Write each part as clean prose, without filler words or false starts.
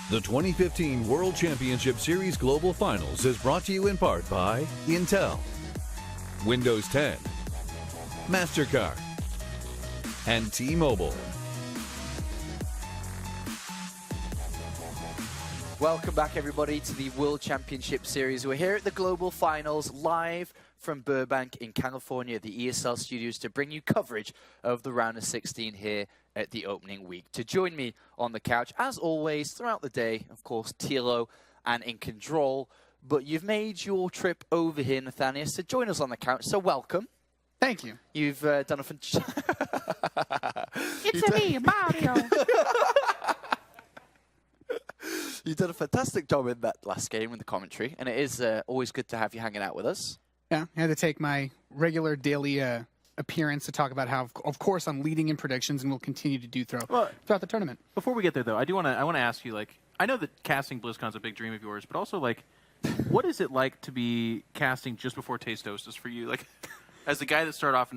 The 2015 World Championship Series Global Finals is brought to you in part by Intel, Windows 10, MasterCard, and T-Mobile. Welcome back, everybody, to the World Championship Series. We're here at the Global Finals, live from Burbank in California at the ESL Studios to bring you coverage of the round of 16 here at the opening week. To join me on the couch, as always, throughout the day, of course, Tilo and in control. But you've made your trip over here, Nathanias, to join us on the couch, so welcome. Thank you. You've done a It's me, Mario. You've done a fantastic job in that last game in the commentary, and it is always good to have you hanging out with us. Yeah, I had to take my regular daily appearance to talk about how, of course, I'm leading in predictions and will continue to do throughout the tournament. Before we get there, though, I want to ask you, like, I know that casting BlizzCon's a big dream of yours, but also, like, what is it like to be casting just before Taste Hostess for you? Like, as the guy that started off,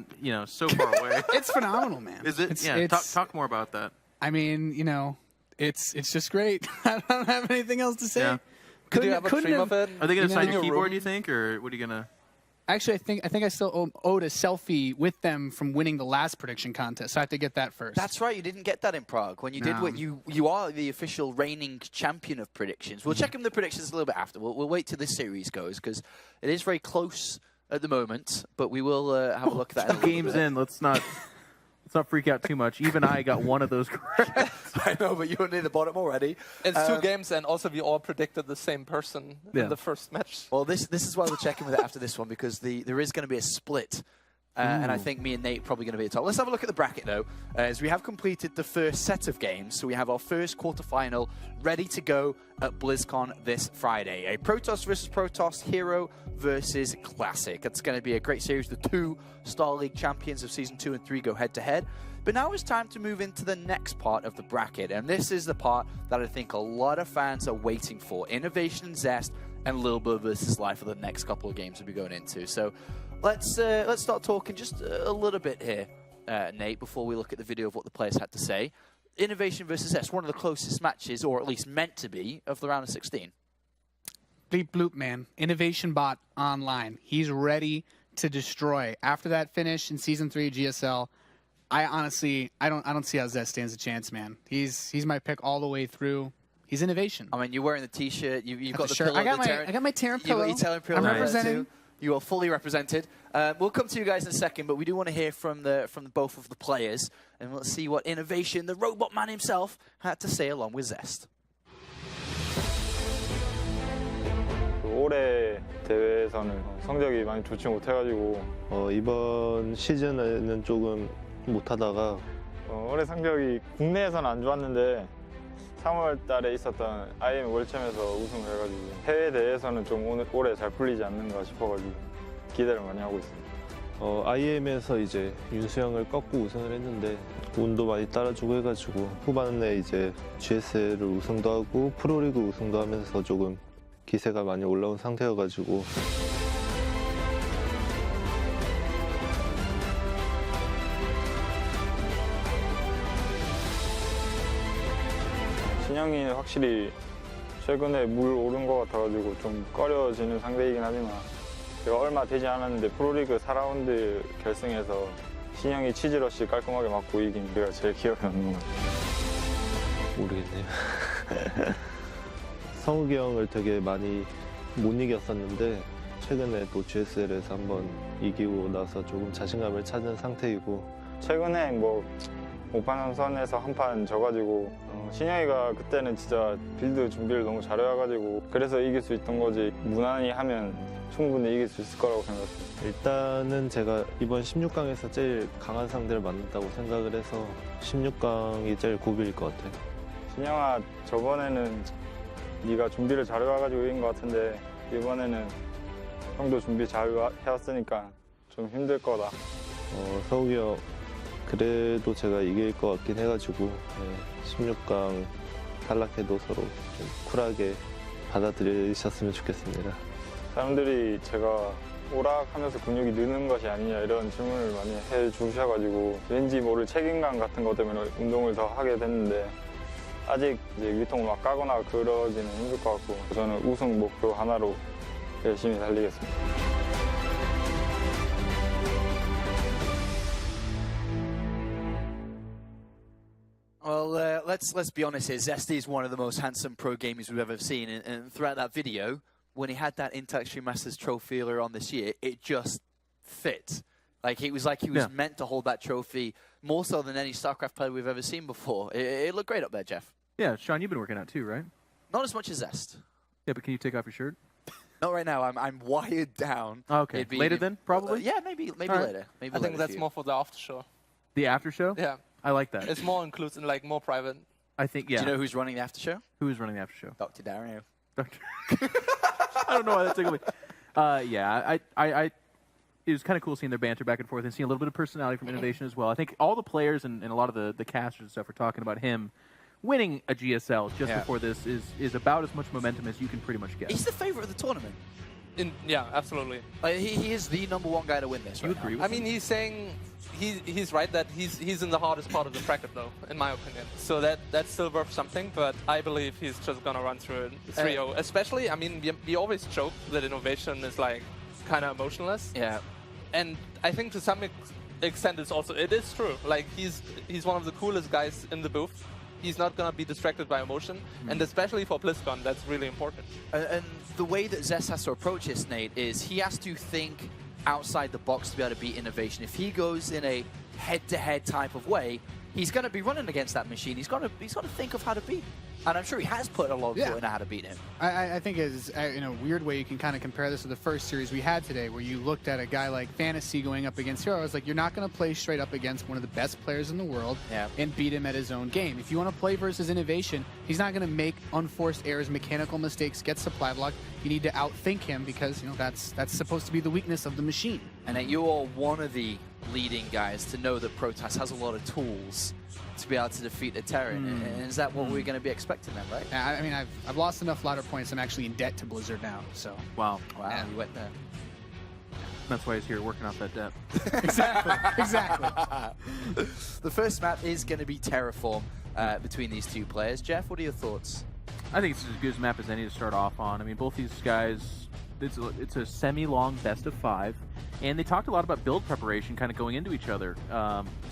so far away. It's phenomenal, man. Is it? Talk more about that. I mean, it's just great. I don't have anything else to say. Yeah. Could you have a dream of it? Are they going to sign your keyboard, do you think, or what are you going to... Actually, I think I still owed a selfie with them from winning the last prediction contest, so I have to get that first. That's right, you didn't get that in Prague. When you did what you are the official reigning champion of predictions. We'll check in the predictions a little bit after. We'll wait till this series goes, because it is very close at the moment, but we will have a look at that. Games in, let's not freak out too much. Even I got one of those correct. I know, but you're near the bottom already. It's 2 games, and also we all predicted the same person in the first match. Well, this is why we're checking with it after this one, because there is going to be a split. And I think me and Nate are probably going to be at the top. Let's have a look at the bracket, though, as we have completed the first set of games. So we have our first quarterfinal ready to go at BlizzCon this Friday. A Protoss versus Protoss, Hero versus Classic. It's going to be a great series. The 2 Star League champions of Season 2 and 3 go head-to-head. But now it's time to move into the next part of the bracket. And this is the part that I think a lot of fans are waiting for. INnoVation and Zest and Lil Bird versus Life for the next couple of games we'll be going into. So let's start talking just a little bit here, Nate, before we look at the video of what the players had to say. INnoVation versus Zest, one of the closest matches, or at least meant to be, of the round of 16. Bleep bloop, man. INnoVation bot online. He's ready to destroy. After that finish in Season 3 GSL, I honestly don't see how Zest stands a chance, man. He's my pick all the way through. He's INnoVation. I mean, you're wearing the T-shirt. You've got the shirt. pillow. I got my Terran pillow. You got your Terran pillow. I'm representing. You are fully represented. We'll come to you guys in a second, but we do want to hear from both of the players, and let's see what INnoVation, the robot man himself, had to say along with Zest. 올해 대회에서는 성적이 많이 좋지 못해가지고 이번 시즌에는 조금 못하다가 올해 성적이 국내에서는 안 좋았는데 3월 달에 있었던 IM 월챔에서 우승을 해가지고 해외 대회에서는 좀 올해 잘 풀리지 않는가 싶어가지고 기대를 많이 하고 있습니다. IM에서 이제 윤수영을 꺾고 우승을 했는데 운도 많이 따라주고 해가지고 후반에 이제 GS를 우승도 하고 프로리그 우승도 하면서 조금 기세가 많이 올라온 상태여가지고 신영이 확실히 최근에 물 오른 것 같아가지고 좀 꺼려지는 상대이긴 하지만 제가 얼마 되지 않았는데 프로리그 4라운드 결승에서 신영이 치즈러시 깔끔하게 맞고 이긴 게가 제일 기억에 남는 것 같아요. 모르겠네요. 성욱이 형을 되게 많이 못 이겼었는데 최근에 또 GSL에서 한번 이기고 나서 조금 자신감을 찾은 상태이고 최근에 뭐 5판 선에서 한 판 져가지고 신영이가 그때는 진짜 빌드 준비를 너무 잘해와가지고 그래서 이길 수 있던 거지 무난히 하면 충분히 이길 수 있을 거라고 생각합니다. 일단은 제가 이번 16강에서 제일 강한 상대를 만났다고 생각을 해서 16강이 제일 고비일 것 같아요. 신영아, 저번에는 네가 준비를 잘해와가지고 이긴 것 같은데 이번에는 형도 준비 잘 해왔으니까 좀 힘들 거다. 서욱이 형 그래도 제가 이길 것 같긴 해가지고 16강 탈락해도 서로 좀 쿨하게 받아들이셨으면 좋겠습니다. 사람들이 제가 오락하면서 근육이 느는 것이 아니냐 이런 질문을 많이 해주셔가지고 왠지 모를 책임감 같은 것 때문에 운동을 더 하게 됐는데 아직 이제 위통 막 까거나 그러기는 힘들 것 같고 저는 우승 목표 하나로 열심히 달리겠습니다. Well, let's be honest here. Zest is one of the most handsome pro gamers we've ever seen, and throughout that video, when he had that Intel Extreme Masters trophy earlier on this year, it just fit. Like he was meant to hold that trophy more so than any StarCraft player we've ever seen before. It looked great up there, Jeff. Yeah, Sean, you've been working out too, right? Not as much as Zest. Yeah, but can you take off your shirt? Not right now. I'm wired down. Oh, okay. Later then, probably? Yeah, maybe right. later. Maybe I think later that's more for the after show. The after show? Yeah. I like that. It's more inclusive, like more private. I think, yeah. Do you know who's running the after show? Who is running the after show? Dr. Dario. Doctor. I don't know why that tickled me. Yeah, it was kind of cool seeing their banter back and forth and seeing a little bit of personality from INnoVation as well. I think all the players and a lot of the casters and stuff are talking about him winning a GSL just before this is about as much momentum as you can pretty much get. He's the favorite of the tournament. Yeah, absolutely. Like, he is the #1 guy to win this. You right agree now. with I mean, he's saying he's right that he's in the hardest part of the bracket, though, in my opinion. So that's still worth something, but I believe he's just gonna run through it 3-0. Especially, I mean, we always joke that INnoVation is like kind of emotionless. Yeah. And I think to some extent it is true. Like he's one of the coolest guys in the booth. He's not going to be distracted by emotion, and especially for BlizzCon, that's really important. And the way that Zest has to approach this, Nate, is he has to think outside the box to be able to beat INnoVation. If he goes in a head-to-head type of way, he's going to be running against that machine. He's got to think of how to beat him. And I'm sure he has put a lot of thought into how to beat him. I think is in a weird way you can kind of compare this to the first series we had today, where you looked at a guy like Fantasy going up against Hero. I was like, you're not going to play straight up against one of the best players in the world and beat him at his own game. If you want to play versus INnoVation, he's not going to make unforced errors, mechanical mistakes, get supply blocked. You need to outthink him because that's supposed to be the weakness of the machine. And that you're one of the leading guys to know that Protoss has a lot of tools to be able to defeat the Terran. And is that what we're going to be expecting then, right? I mean, I've lost enough ladder points. I'm actually in debt to Blizzard now. So Wow, you went there. that's why he's here working off that debt. exactly. The first map is going to be Terraform between these two players. Jeff, what are your thoughts? I think it's as good a map as any to start off on. I mean, both these guys, it's a semi-long best of 5, and they talked a lot about build preparation kind of going into each other.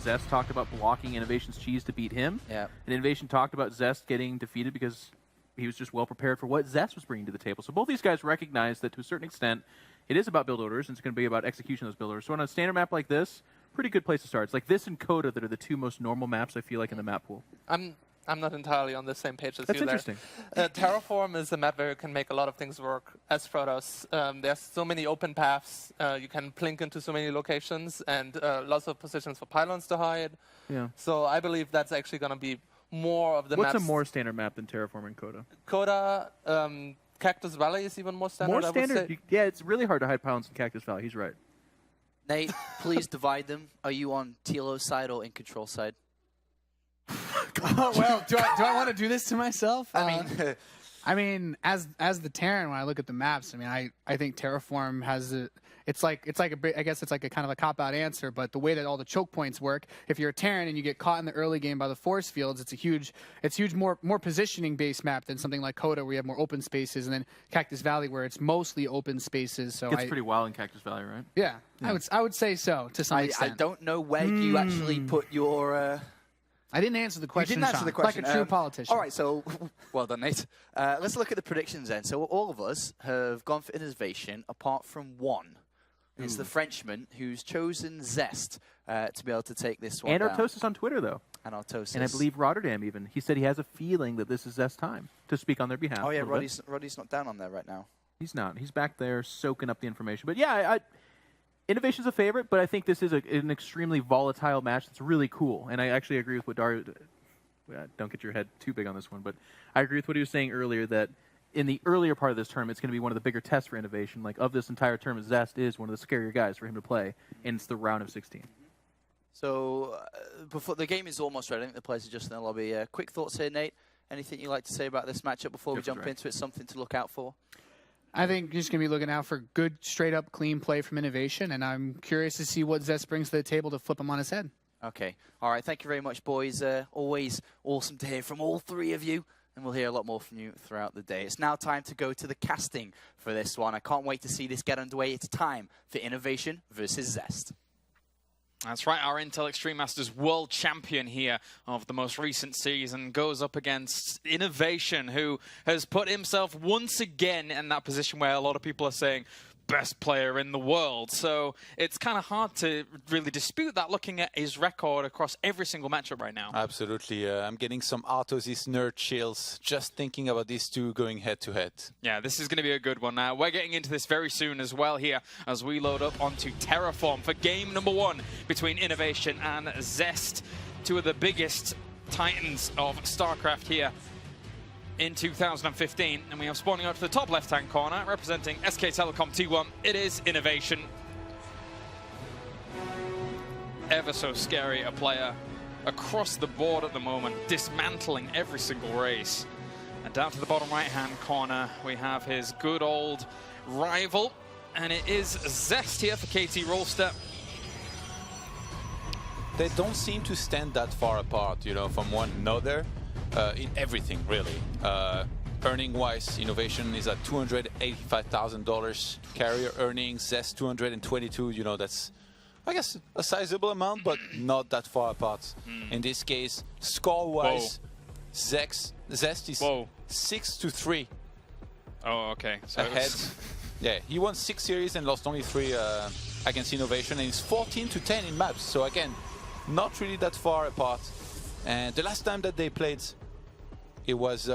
Zest talked about blocking INnoVation's cheese to beat him, and INnoVation talked about Zest getting defeated because he was just well prepared for what Zest was bringing to the table. So both these guys recognize that to a certain extent, it is about build orders, and it's going to be about execution of those build orders. So on a standard map like this, pretty good place to start. It's like this and Coda that are the two most normal maps, I feel like, in the map pool. I'm not entirely on the same page as That's you there. interesting. Terraform is a map where you can make a lot of things work as Protoss. There's so many open paths. You can plink into so many locations and lots of positions for pylons to hide. Yeah. So I believe that's actually going to be more of the maps. What's a more standard map than Terraform and Coda? Coda, Cactus Valley is even more standard. More standard? Yeah, it's really hard to hide pylons in Cactus Valley. He's right. Nate, please divide them. Are you on Tilo's side or in Control side? Oh, well, do I want to do this to myself? I mean, as the Terran, when I look at the maps, I mean, I think Terraform has it's like a bit, I guess it's like a kind of a cop-out answer, but the way that all the choke points work, if you're a Terran and you get caught in the early game by the force fields, it's huge more positioning based map than something like Coda where you have more open spaces, and then Cactus Valley where it's mostly open spaces. So It's pretty wild in Cactus Valley, right? Yeah. I would say so to some extent. I don't know where you actually put your. I didn't answer the question. You didn't answer the question. Like a true politician. All right, so well done, Nate. Let's look at the predictions then. So all of us have gone for INnoVation, apart from one. It's the Frenchman who's chosen Zest to be able to take this one and down. Artosis on Twitter, though. And Artosis. And I believe Rotterdam even. He said he has a feeling that this is Zest's time to speak on their behalf. Oh, yeah, Roddy's not down on there right now. He's not. He's back there soaking up the information. But yeah, INnoVation's a favorite, but I think this is an extremely volatile match that's really cool. And I actually agree with what Dario... Don't get your head too big on this one, but I agree with what he was saying earlier, that in the earlier part of this tournament, it's going to be one of the bigger tests for INnoVation. Like, of this entire tournament, Zest is one of the scarier guys for him to play, and it's the round of 16. So, before the game is almost ready, I think the players are just in the lobby. Quick thoughts here, Nate? Anything you'd like to say about this matchup before we jump into it? Something to look out for? I think you're just going to be looking out for good, straight-up, clean play from INnoVation, and I'm curious to see what Zest brings to the table to flip him on his head. Okay. All right. Thank you very much, boys. Always awesome to hear from all three of you. And we'll hear a lot more from you throughout the day. It's now time to go to the casting for this one. I can't wait to see this get underway. It's time for INnoVation versus Zest. That's right, our Intel Extreme Masters world champion here of the most recent season goes up against INnoVation, who has put himself once again in that position where a lot of people are saying, best player in the world. So it's kind of hard to really dispute that looking at his record across every single matchup right now. Absolutely. I'm getting some Artosis nerd chills just thinking about these two going head-to-head. Yeah, this is going to be a good one. Now, we're getting into this very soon as well here as we load up onto Terraform for game number 1 between INnoVation and Zest, two of the biggest titans of StarCraft here in 2015, and we have spawning up to the top left-hand corner, representing SK Telecom T1, it is INnoVation. Ever so scary a player across the board at the moment, dismantling every single race. And down to the bottom right-hand corner, we have his good old rival, and it is Zest here for KT Rolster. They don't seem to stand that far apart, you know, from one another. In everything, really. Earning-wise, INnoVation is at $285,000 carrier earnings. Zest 222. You know, that's, I guess, a sizable amount, but not that far apart. In this case, score-wise, Zest is 6-3. Oh, okay. So ahead. Yeah, he won 6 series and lost only 3 against INnoVation, and he's 14-10 in maps. So again, not really that far apart. And the last time that they played, it was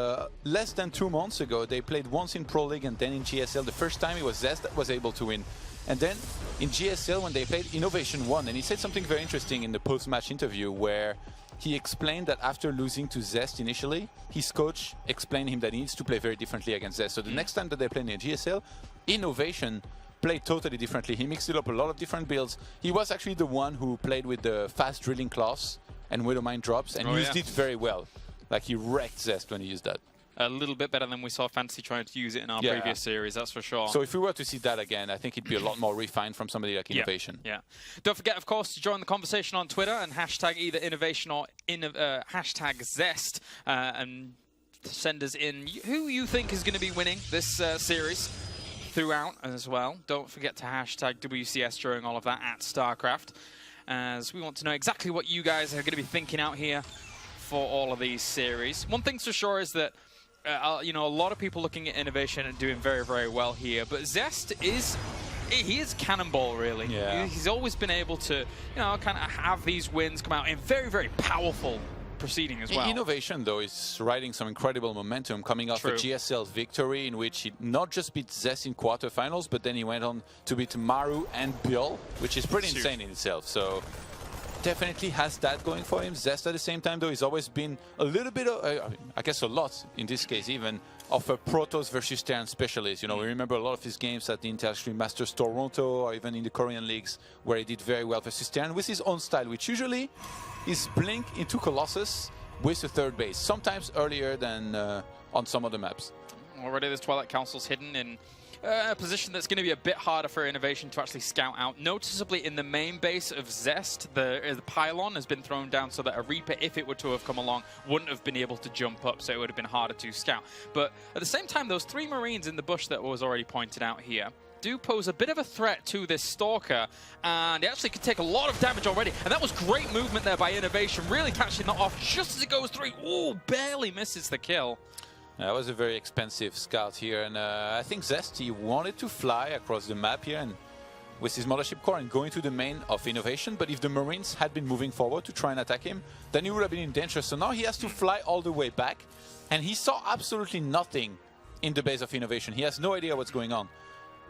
less than 2 months ago. They played once in Pro League and then in GSL. The first time it was Zest that was able to win. And then in GSL, when they played, INnoVation won. And he said something very interesting in the post-match interview where he explained that after losing to Zest initially, his coach explained to him that he needs to play very differently against Zest. So the next time that they played in GSL, INnoVation played totally differently. He mixed it up a lot of different builds. He was actually the one who played with the fast drilling class and Widowmine drops, and used it very well. Like, he wrecked Zest when he used that. A little bit better than we saw Fantasy trying to use it in our previous series, that's for sure. So if we were to see that again, I think it'd be a lot more refined from somebody like INnoVation. Yeah. Don't forget, of course, to join the conversation on Twitter and hashtag either INnoVation or hashtag Zest, and send us in who you think is going to be winning this series throughout as well. Don't forget to hashtag WCS during all of that at StarCraft, as we want to know exactly what you guys are going to be thinking out here for all of these series. One thing's for sure is that, you know, a lot of people looking at INnoVation and doing very, very well here, but Zest is, he is cannonball, really. Yeah. He's always been able to, you know, kind of have these wins come out in very, very powerful proceeding as well. INnoVation, though, is riding some incredible momentum coming off a GSL victory in which he not just beat Zest in quarterfinals, but then he went on to beat Maru and Bill, which is pretty insane in itself. So definitely has that going for him. Zest at the same time, though, he's always been a little bit of, I guess a lot in this case even, of a Protoss versus Terran specialist. You know, we remember a lot of his games at the Intel Extreme Masters Toronto or even in the Korean leagues where he did very well versus Terran with his own style, which usually is blink into Colossus with the third base, sometimes earlier than on some other maps. Already this Twilight Council's hidden in a position that's going to be a bit harder for INnoVation to actually scout out. Noticeably in the main base of Zest, the pylon has been thrown down so that a Reaper, if it were to have come along, wouldn't have been able to jump up, so it would have been harder to scout. But at the same time, those 3 Marines in the bush that was already pointed out here do pose a bit of a threat to this Stalker, and it actually could take a lot of damage already. And that was great movement there by INnoVation, really catching that off just as it goes through. Ooh, barely misses the kill. That was a very expensive scout here, and I think Zest, he wanted to fly across the map here and with his Mothership Core and going to the main of INnoVation, but if the Marines had been moving forward to try and attack him, then he would have been in danger. So now he has to fly all the way back, and he saw absolutely nothing in the base of INnoVation. He has no idea what's going on.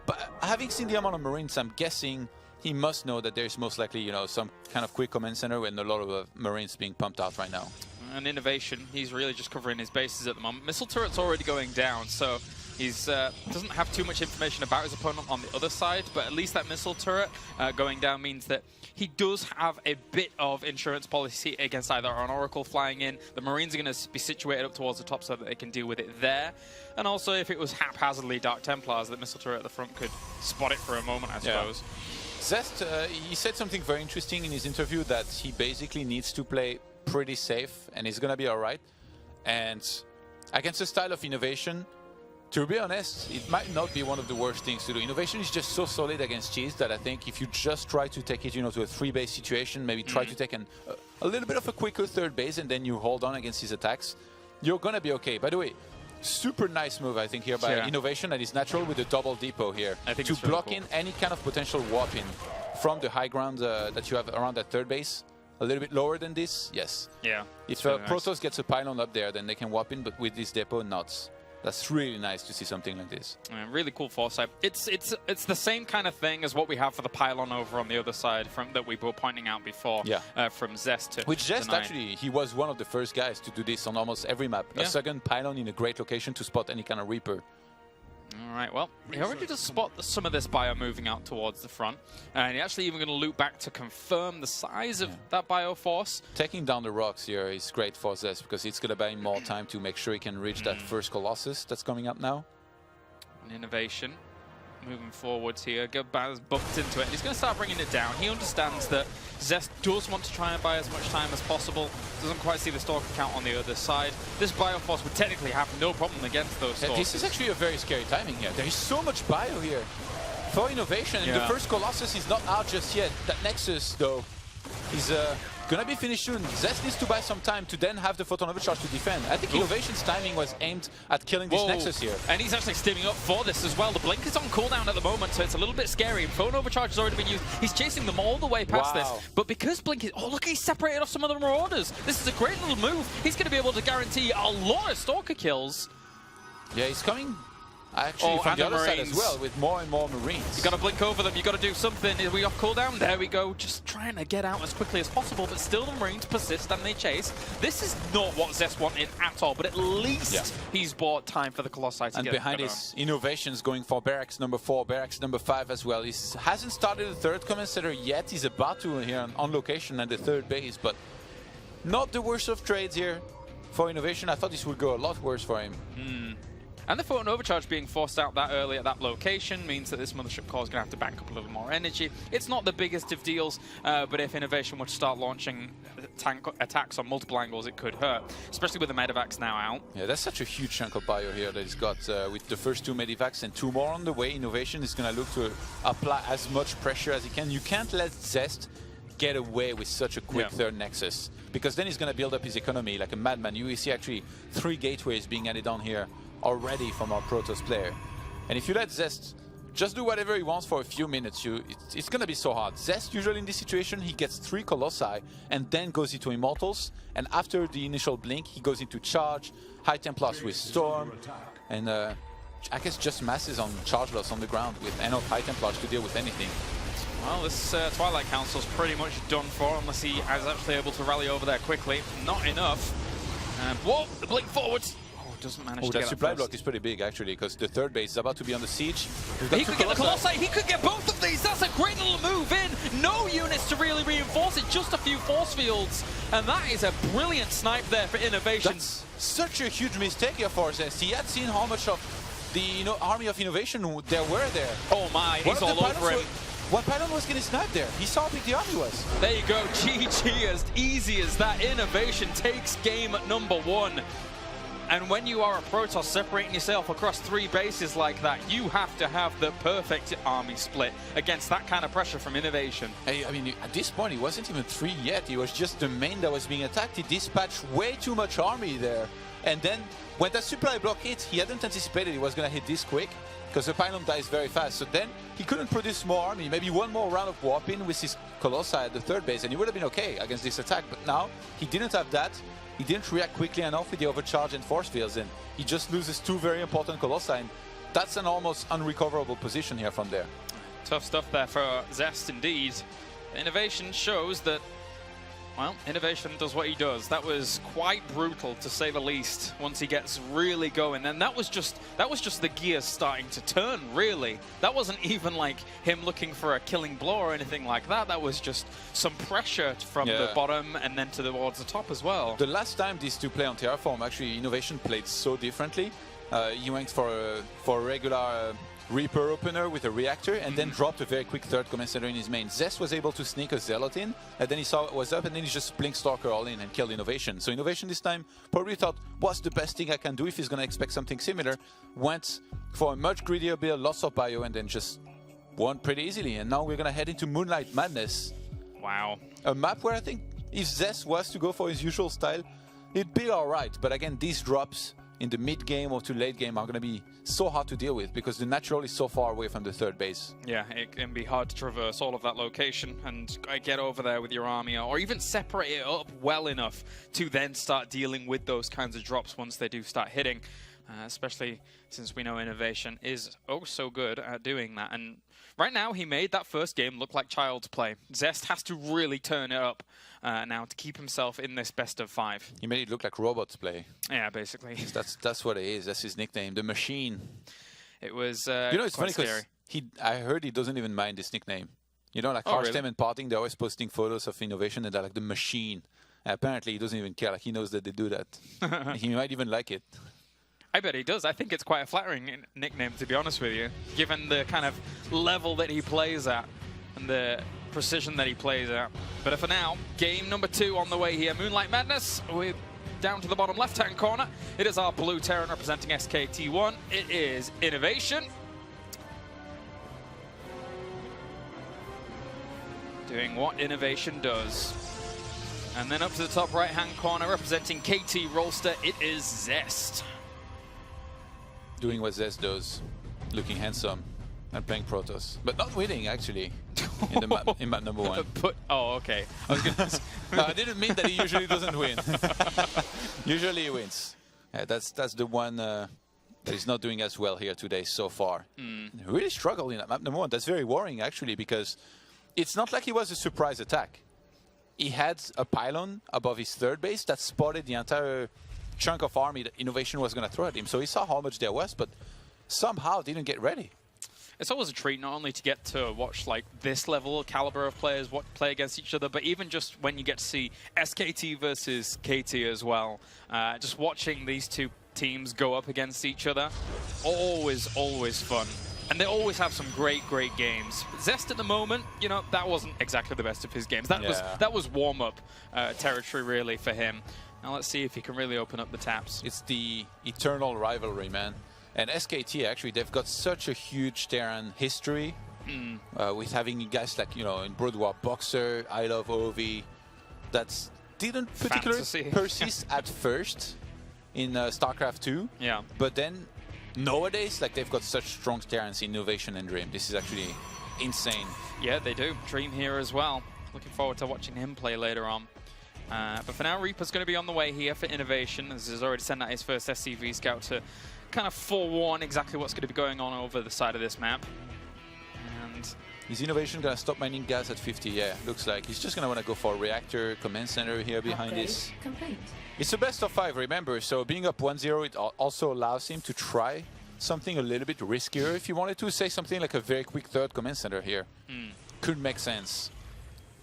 But having seen the amount of Marines, I'm guessing he must know that there's most likely, you know, some kind of quick command center and a lot of Marines being pumped out right now. And INnoVation, he's really just covering his bases at the moment. Missile turret's already going down, so he's doesn't have too much information about his opponent on the other side, but at least that missile turret going down means that he does have a bit of insurance policy against either an Oracle flying in. The Marines are going to be situated up towards the top so that they can deal with it there. And also, if it was haphazardly Dark Templars, the missile turret at the front could spot it for a moment, I suppose. Zest, he said something very interesting in his interview, that he basically needs to play pretty safe and he's going to be all right. And against the style of INnoVation, to be honest, it might not be one of the worst things to do. INnoVation is just so solid against Cheese that I think if you just try to take it, to a 3-base situation, maybe try to take a little bit of a quicker third base and then you hold on against his attacks, you're going to be okay. By the way, super nice move, I think, here by INnoVation, and it's natural with the double depot here to block in any kind of potential warp in from the high ground that you have around that third base. A little bit lower than this, yes. Yeah. If Protoss gets a pylon up there, then they can warp in, but with this depot, not. That's really nice to see something like this. Yeah, really cool foresight. It's the same kind of thing as what we have for the pylon over on the other side that we were pointing out before. Yeah. From Zest to Which Zest, actually, he was one of the first guys to do this on almost every map. A second pylon in a great location to spot any kind of Reaper. All right, well, he already does spot some of this bio moving out towards the front. And he's actually even going to loop back to confirm the size of that bio force. Taking down the rocks here is great for Zest because it's going to buy him more time to make sure he can reach that first Colossus that's coming up now. An INnoVation moving forwards here. Gabaz bumped into it, and he's going to start bringing it down. He understands that Zest does want to try and buy as much time as possible. Doesn't quite see the Stalker count on the other side. This Bioforce would technically have no problem against those Stalkers. This is actually a very scary timing here. There is so much bio here for INnoVation, and the first Colossus is not out just yet. That Nexus, though, is gonna be finished soon. Zest needs to buy some time to then have the Photon Overcharge to defend. I think INnoVation's timing was aimed at killing this Nexus here. And he's actually steaming up for this as well. The Blink is on cooldown at the moment, so it's a little bit scary. Photon Overcharge has already been used. He's chasing them all the way past this. But because Blink is... Oh, look, he's separated off some of the Marauders. This is a great little move. He's going to be able to guarantee a lot of Stalker kills. Yeah, he's coming... Actually, from the other side as well, with more and more Marines. You got to blink over them. You got to do something. Are we off cooldown? There we go. Just trying to get out as quickly as possible, but still the Marines persist and they chase. This is not what Zest wanted at all, but at least he's bought time for the Colossi to and get behind his INnoVations going for barracks number 4, barracks number 5 as well. He hasn't started the third command center yet. He's about to here on location at the third base, but not the worst of trades here for INnoVation. I thought this would go a lot worse for him. And the Photon Overcharge being forced out that early at that location means that this Mothership core is going to have to bank up a little more energy. It's not the biggest of deals, but if INnoVation were to start launching tank attacks on multiple angles, it could hurt, especially with the Medivacs now out. Yeah, that's such a huge chunk of bio here that he's got with the first 2 Medivacs and 2 more on the way. INnoVation is going to look to apply as much pressure as he can. You can't let Zest get away with such a quick third Nexus, because then he's going to build up his economy like a madman. You see actually 3 gateways being added on here already from our Protoss player. And if you let Zest just do whatever he wants for a few minutes, it's going to be so hard. Zest, usually in this situation, he gets 3 Colossi and then goes into Immortals. And after the initial blink, he goes into Charge, High Templars with Storm, and I guess just masses on Charge loss on the ground with enough High Templars to deal with anything. Well, this Twilight Council's pretty much done for, unless he is actually able to rally over there quickly. Not enough. Whoa, the blink forwards. Doesn't manage to get that supply block is pretty big actually, because the third base is about to be on the siege. He could get the Colossi, he could get both of these. That's a great little move in. No units to really reinforce it, just a few force fields. And that is a brilliant snipe there for INnoVation. That's such a huge mistake here for Zest. He had seen how much of the army of INnoVation there were there. Oh my, he's all over him. One pylon was getting sniped there. He saw how big the army was. There you go, GG, as easy as that. INnoVation takes game number 1. And when you are a Protoss separating yourself across 3 bases like that, you have to have the perfect army split against that kind of pressure from INnoVation. Hey, I mean, at this point, he wasn't even 3 yet. He was just the main that was being attacked. He dispatched way too much army there. And then when that supply block hit, he hadn't anticipated it was going to hit this quick, because the pylon dies very fast. So then he couldn't produce more army. Maybe one more round of warp in with his Colossi at the third base, and he would have been okay against this attack. But now he didn't have that. He didn't react quickly enough with the overcharge and force fields, and he just loses 2 very important Colossi. And that's an almost unrecoverable position here from there. Tough stuff there for Zest indeed. INnoVation shows that, well, INnoVation does what he does. That was quite brutal, to say the least, once he gets really going. And that was just the gears starting to turn, really. That wasn't even like him looking for a killing blow or anything like that. That was just some pressure from the bottom and then towards the top as well. The last time these two play on Terraform, actually, INnoVation played so differently. He went for a regular Reaper opener with a reactor, and then dropped a very quick third command center in his main. Zest was able to sneak a Zealot in, and then he saw what was up, and then he just blinked Stalker all in and killed INnoVation. So INnoVation this time probably thought, what's the best thing I can do if he's going to expect something similar? Went for a much greedier build, lots of bio, and then just won pretty easily. And now we're going to head into Moonlight Madness. Wow. A map where I think if Zest was to go for his usual style, it'd be alright. But again, these drops in the mid game or to late game are going to be so hard to deal with because the natural is so far away from the third base. Yeah, it can be hard to traverse all of that location and get over there with your army, or even separate it up well enough to then start dealing with those kinds of drops once they do start hitting, especially since we know INnoVation is oh so good at doing that. And right now, he made that first game look like child's play. Zest has to really turn it up now to keep himself in this best of 5. He made it look like robots play. Yeah, basically. That's what it is. That's his nickname, the Machine. It was you know, it's funny scary. because I heard he doesn't even mind this nickname. You know, like Really? Harstem and Parting, they're always posting photos of INnoVation and they're like the Machine. And apparently, he doesn't even care. Like he knows that they do that. He might even like it. I bet he does. I think it's quite a flattering nickname, to be honest with you, given the kind of level that he plays at and the precision that he plays at. But for now, game number 2 on the way here. Moonlight Madness, we're down to the bottom left-hand corner. It is our blue Terran representing SKT1. It is INnoVation. Doing what INnoVation does. And then up to the top right-hand corner, representing KT Rolster, it is Zest. Doing what Zest does, looking handsome and playing Protoss, but not winning actually in the map, in map number 1. Oh, okay. I was gonna No, I didn't mean that he usually doesn't win. Usually he wins. Yeah, that's the one that he's not doing as well here today so far. Really struggled in map number 1. That's very worrying actually because it's not like it was a surprise attack. He had a pylon above his third base that spotted the entire chunk of army that INnoVation was going to throw at him. So he saw how much there was, but somehow didn't get ready. It's always a treat not only to get to watch like this level of caliber of players play against each other, but even just when you get to see SKT versus KT as well. Just watching these two teams go up against each other, always fun. And they always have some great games. Zest at the moment, you know, that wasn't exactly the best of his games. That was warm-up territory really for him. Now let's see if he can really open up the taps. It's the eternal rivalry, man. And SKT, actually, they've got such a huge Terran history with having guys like, you know, in Brood War Boxer, I Love OV, that didn't particularly persist at first in StarCraft 2. Yeah. But then nowadays, like, they've got such strong Terrans in INnoVation and Dream. This is actually insane. Yeah, they do. Dream here as well. Looking forward to watching him play later on. But for now, Reaper's going to be on the way here for INnoVation, as he's already sent out his first SCV scout to kind of forewarn exactly what's going to be going on over the side of this map. And is INnoVation going to stop mining gas at 50? Yeah, looks like. He's just going to want to go for a reactor, command center here behind this. Complete. It's a best of 5, remember, so being up 1-0, it also allows him to try something a little bit riskier. If you wanted to say something like a very quick third command center here, could make sense.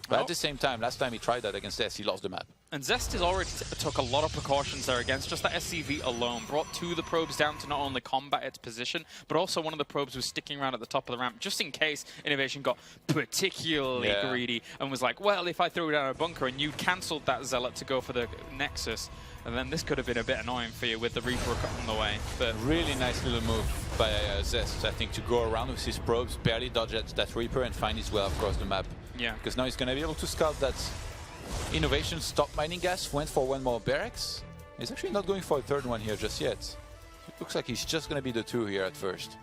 But at the same time, last time he tried that against Zest, he lost the map. And Zest has already took a lot of precautions there against just that SCV alone. Brought 2 of the probes down to not only combat its position, but also one of the probes was sticking around at the top of the ramp, just in case INnoVation got particularly greedy and was like, well, if I throw down a bunker and you cancelled that Zealot to go for the Nexus, and then this could have been a bit annoying for you with the Reaper on the way. But really nice little move by Zest, I think, to go around with his probes, barely dodge that Reaper and find his way across the map. Yeah. Because now he's going to be able to scout that INnoVation stopped mining gas, went for 1 more barracks. He's actually not going for a third one here just yet. It looks like he's just going to be the 2 here at first.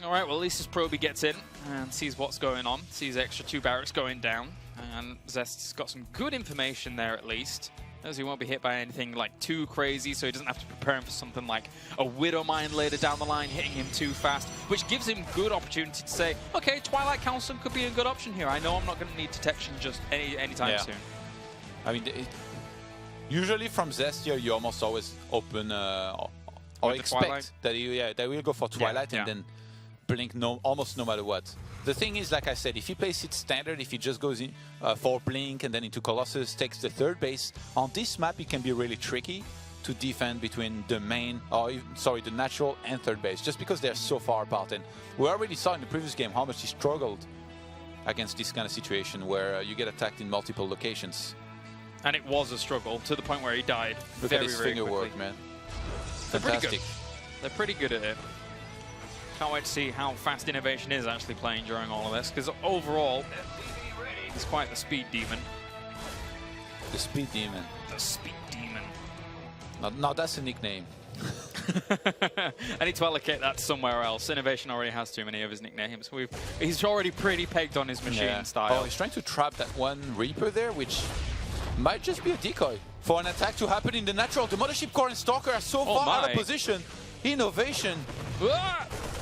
All right, well, at least his probie gets in and sees what's going on, sees extra 2 barracks going down. And Zest's got some good information there at least. Knows he won't be hit by anything like too crazy, so he doesn't have to prepare him for something like a Widow Mine later down the line, hitting him too fast, which gives him good opportunity to say, okay, Twilight Council could be a good option here. I know I'm not going to need detection just anytime soon. I mean, usually from Zest here, you almost always open or expect that they will go for Twilight and then blink almost no matter what. The thing is, like I said, if he plays it standard, if he just goes in for blink and then into Colossus, takes the third base, on this map it can be really tricky to defend between the main, the natural and third base, just because they're so far apart. And we already saw in the previous game how much he struggled against this kind of situation where you get attacked in multiple locations. And it was a struggle to the point where he died. Look very, at his very finger quickly. work, man. They're Fantastic. pretty good. They're pretty good at it. Can't wait to see how fast INnoVation is actually playing during all of this, because overall, he's quite the speed demon. The speed demon. The speed demon. Now that's a nickname. I need to allocate that somewhere else. INnoVation already has too many of his nicknames. He's already pretty pegged on his machine style. Oh, he's trying to trap that one Reaper there, which might just be a decoy for an attack to happen in the natural. The Mothership Core and Stalker are so far out of position. INnoVation.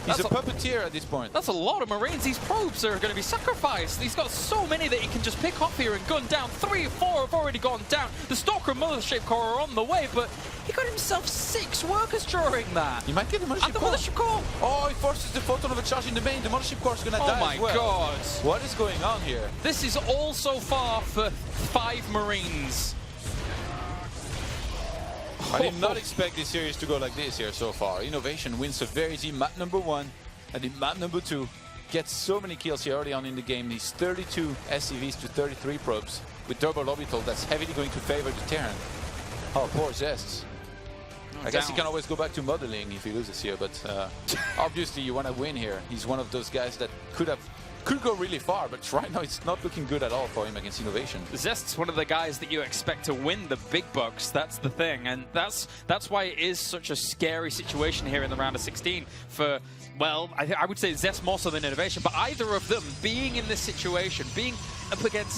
He's a puppeteer at this point. That's a lot of Marines. These probes are going to be sacrificed. He's got so many that he can just pick off here and gun down. 3 or 4 have already gone down. The Stalker and Mothership Core are on the way, but he got himself 6 workers during that. He might get the Mothership Core. Mothership Core. Oh, he forces the photon overcharge in the main. The Mothership Core is going to die as well. Oh my god. What is going on here? This is all so far for 5 Marines. I did not expect this series to go like this here so far. INnoVation wins a very easy map number 1, and in map number 2 gets so many kills here early on in the game. These 32 SCVs to 33 probes with double orbital. That's heavily going to favor the Terran. Oh, poor Zest. I guess he can always go back to modeling if he loses here, but obviously you want to win here. He's one of those guys that could go really far, but right now it's not looking good at all for him against INnoVation. Zest's one of the guys that you expect to win the big bucks. That's the thing, and that's why it is such a scary situation here in the round of 16 for, well, I would say Zest more so than INnoVation, but either of them being in this situation, being up against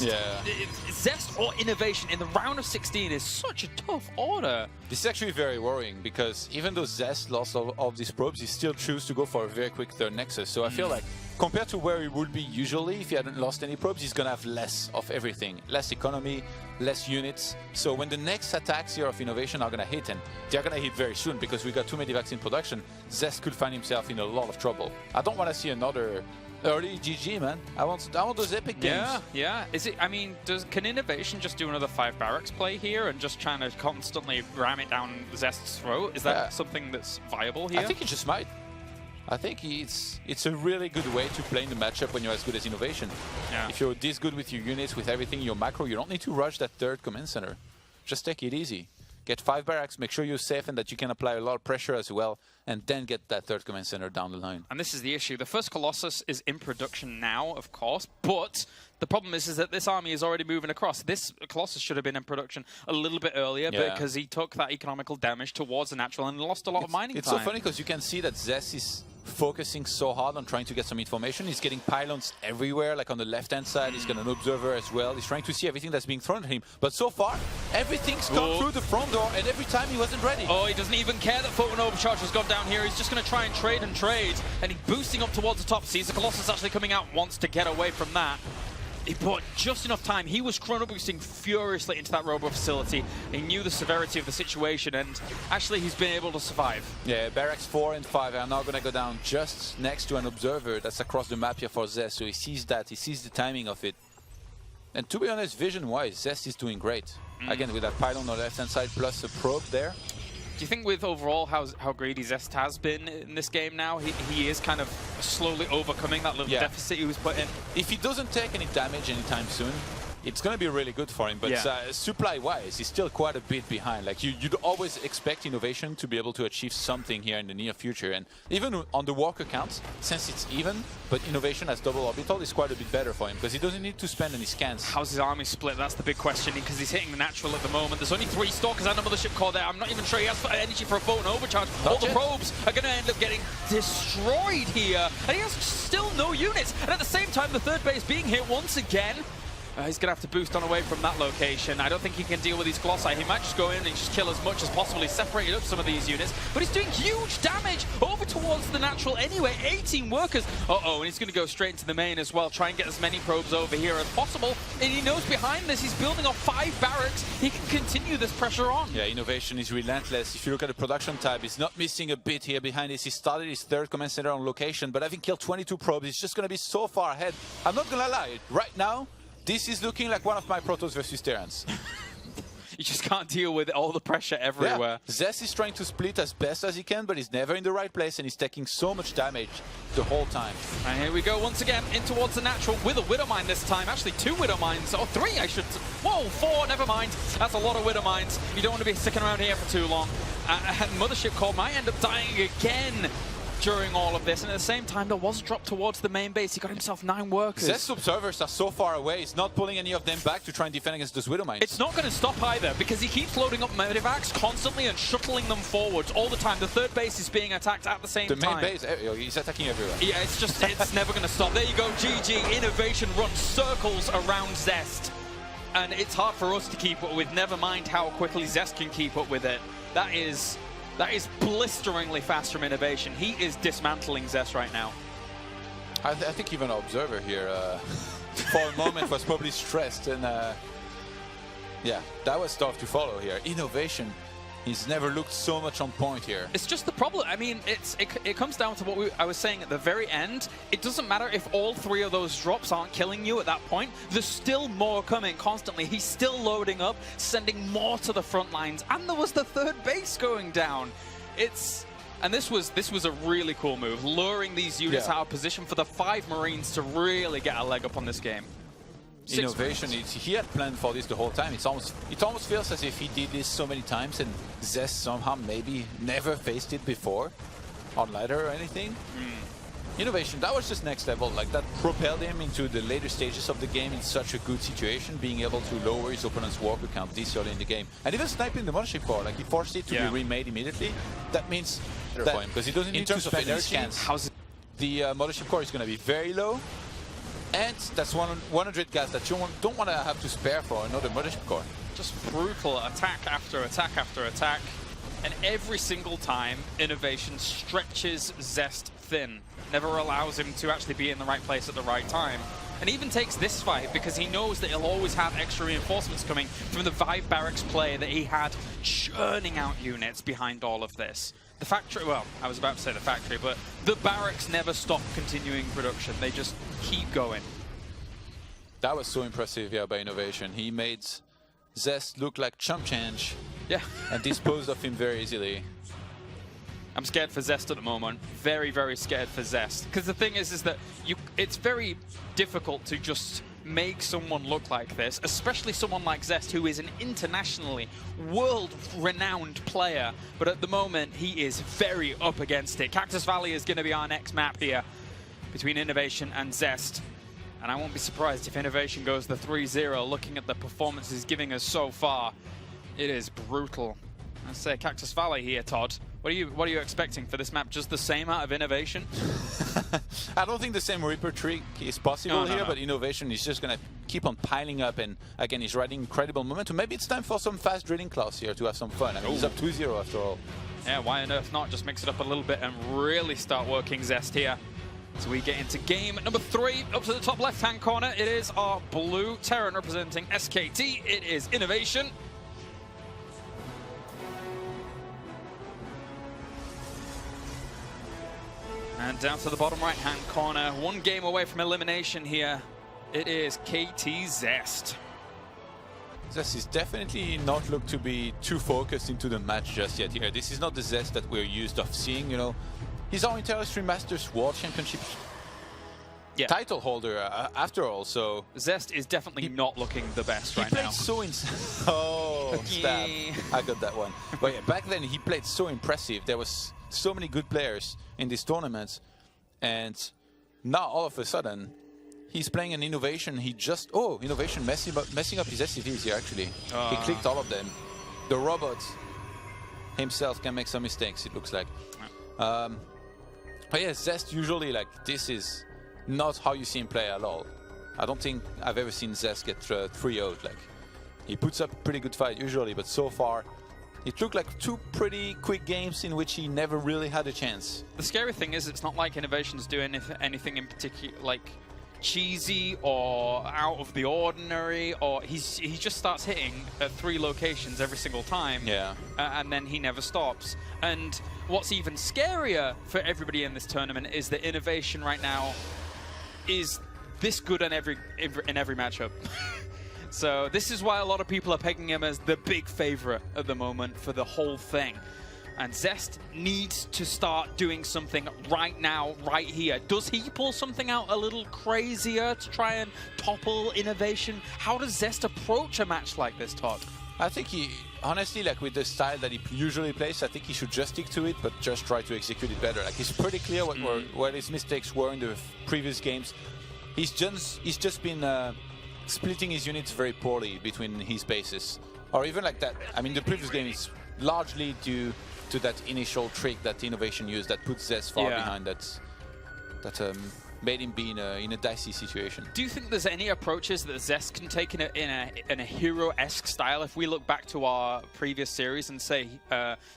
Zest or INnoVation in the round of 16 is such a tough order. This is actually very worrying because even though Zest lost all of these probes, he still chose to go for a very quick third Nexus. So I feel like compared to where he would be usually if he hadn't lost any probes, he's going to have less of everything. Less economy, less units. So when the next attacks here of INnoVation are going to hit, and they're going to hit very soon because we got too many vacs in production, Zest could find himself in a lot of trouble. I don't want to see another early GG, man. I want those epic games. Yeah. Is it? I mean, can INnoVation just do another 5 barracks play here and just trying to constantly ram it down Zest's throat? Is that something that's viable here? I think it just might. I think it's a really good way to play in the matchup when you're as good as INnoVation. Yeah. If you're this good with your units, with everything, your macro, you don't need to rush that third command center. Just take it easy. Get 5 barracks, make sure you're safe and that you can apply a lot of pressure as well, and then get that third command center down the line. And this is the issue. The first Colossus is in production now, of course, but the problem is that this army is already moving across. This Colossus should have been in production a little bit earlier because he took that economical damage towards the natural and lost a lot of mining time. It's so funny because you can see that Zest is focusing so hard on trying to get some information. He's getting pylons everywhere, like on the left-hand side. He's got an observer as well. He's trying to see everything that's being thrown at him. But so far, everything's come through the front door, and every time he wasn't ready. Oh, he doesn't even care that Photon Overcharge has gone down here. He's just going to try and trade, and he's boosting up towards the top. Sees the Colossus actually coming out, wants to get away from that. He bought just enough time. He was chrono boosting furiously into that robo facility. He knew the severity of the situation, and actually he's been able to survive. Yeah, barracks 4 and 5 are now going to go down just next to an observer that's across the map here for Zest. So he sees that, he sees the timing of it. And to be honest, vision-wise, Zest is doing great. Again, with that pylon on the left-hand side plus a probe there. Do you think with overall how greedy Zest has been in this game now, he is kind of slowly overcoming that little deficit he was put in? If he doesn't take any damage anytime soon, it's going to be really good for him. But supply-wise, he's still quite a bit behind. Like you'd always expect INnoVation to be able to achieve something here in the near future. And even on the walker count, since it's even, but INnoVation has double orbital is quite a bit better for him because he doesn't need to spend any scans. How's his army split? That's the big question because he's hitting the natural at the moment. There's only 3 Stalkers and a Mothership Core there. I'm not even sure he has energy for a Photon Overcharge. All the probes are going to end up getting destroyed here. And he has still no units. And at the same time, the third base being hit once again. He's going to have to boost on away from that location. I don't think he can deal with these Colossi. He might just go in and just kill as much as possible. He's separated up some of these units, but he's doing huge damage over towards the natural anyway. 18 workers. And he's going to go straight into the main as well. Try and get as many probes over here as possible. And he knows behind this, he's building up 5 barracks. He can continue this pressure on. Yeah, INnoVation is relentless. If you look at the production tab, he's not missing a bit here behind this. He started his third command center on location, but having killed 22 probes, he's just going to be so far ahead. I'm not going to lie. Right now, this is looking like one of my Protoss versus Terrans. You just can't deal with all the pressure everywhere. Yeah. Zest is trying to split as best as he can, but he's never in the right place, and he's taking so much damage the whole time. And here we go once again in towards the natural with a Widow Mine this time. Actually, 2 Widow Mines, or 3 I should. Whoa, 4, never mind. That's a lot of Widow Mines. You don't want to be sticking around here for too long. And Mothership Core might end up dying again during all of this, and at the same time there was a drop towards the main base. He got himself 9 workers. Zest observers are so far away, he's not pulling any of them back to try and defend against those Widow Mines. It's not going to stop either, because he keeps loading up Medivacs constantly and shuttling them forwards all the time. The third base is being attacked at the same time. The main base, he's attacking everywhere. Yeah, it's never going to stop. There you go, GG. INnoVation runs circles around Zest, and it's hard for us to keep up with, never mind how quickly Zest can keep up with it. That is blisteringly fast from INnoVation. He is dismantling Zest right now. I think even our observer here, for a moment, was probably stressed. And yeah, that was tough to follow here. INnoVation, he's never looked so much on point here. It's just the problem. I mean, it comes down to what I was saying at the very end. It doesn't matter if all 3 of those drops aren't killing you at that point. There's still more coming constantly. He's still loading up, sending more to the front lines, and there was the 3rd base going down. And this was a really cool move, luring these units out of position for the 5 Marines to really get a leg up on this game. INnoVation, he had planned for this the whole time. It almost feels as if he did this so many times, and Zest somehow maybe never faced it before on ladder or anything. INnoVation, that was just next level. Like, that propelled him into the later stages of the game in such a good situation, being able to lower his opponent's worker count this early in the game. And even sniping the Mothership Core, like, he forced it to be remade immediately. That means that for him, because he doesn't need to spend any scans. The Mothership Core is going to be very low. And that's 100 gas that you don't want to have to spare for another Mothership Core. Just brutal attack after attack after attack. And every single time, INnoVation stretches Zest thin. Never allows him to actually be in the right place at the right time. And even takes this fight because he knows that he'll always have extra reinforcements coming from the Vive Barracks play that he had churning out units behind all of this. The factory, well, I was about to say the factory, but the barracks never stop continuing production. They just keep going. That was so impressive, yeah, by INnoVation. He made Zest look like chump change. Yeah. And disposed of him very easily. I'm scared for Zest at the moment. Very, very scared for Zest. Because the thing is that it's very difficult to just make someone look like this, especially someone like Zest, who is an internationally world-renowned player. But at the moment, he is very up against it. Cactus Valley is going to be our next map here between INnoVation and Zest. And I won't be surprised if INnoVation goes the 3-0, looking at the performance he's giving us so far. It is brutal. I say Cactus Valley here, Todd. What are you expecting for this map? Just the same out of INnoVation? I don't think the same Reaper trick is possible here, but INnoVation is just going to keep on piling up, and again, he's riding incredible momentum. Maybe it's time for some fast drilling class here to have some fun. I mean, he's up 2-0 after all. Yeah, why on earth not? Just mix it up a little bit and really start working Zest here. So we get into game number 3. Up to the top left-hand corner, it is our blue Terran representing SKT. It is INnoVation. And down to the bottom right-hand corner, 1 game away from elimination here. It is KT Zest. Zest is definitely not looked to be too focused into the match just yet here. This is not the Zest that we're used of seeing, you know. He's our Inter-Extreme Masters World Championship title holder after all, so... Zest is definitely not looking the best right now. He played so oh, stab. I got that one. But yeah, back then he played so impressive. There was so many good players in this tournament, and now all of a sudden he's playing an INnoVation. He just INnoVation messing up his SCVs here actually. He clicked all of them. The robot himself can make some mistakes, it looks like. But yeah, Zest usually, like, this is not how you see him play at all. I don't think I've ever seen Zest get 3-0'd. Like, he puts up a pretty good fight usually, but so far it looked like 2 pretty quick games in which he never really had a chance. The scary thing is, it's not like INnoVation's doing anything in particular, like cheesy or out of the ordinary, or he just starts hitting at 3 locations every single time. Yeah. And then he never stops. And what's even scarier for everybody in this tournament is that INnoVation right now is this good in every matchup. So this is why a lot of people are pegging him as the big favorite at the moment for the whole thing. And Zest needs to start doing something right now, right here. Does he pull something out a little crazier to try and topple INnoVation? How does Zest approach a match like this, Todd? I think he, honestly, like with the style that he usually plays, I think he should just stick to it, but just try to execute it better. Like, it's pretty clear what his mistakes were in the previous games. He's just been splitting his units very poorly between his bases. Or even like that. I mean, the previous game is largely due to that initial trick that INnoVation used that puts Zest far behind. That made him be in a dicey situation. Do you think there's any approaches that Zest can take in a Hero-esque style? If we look back to our previous series and say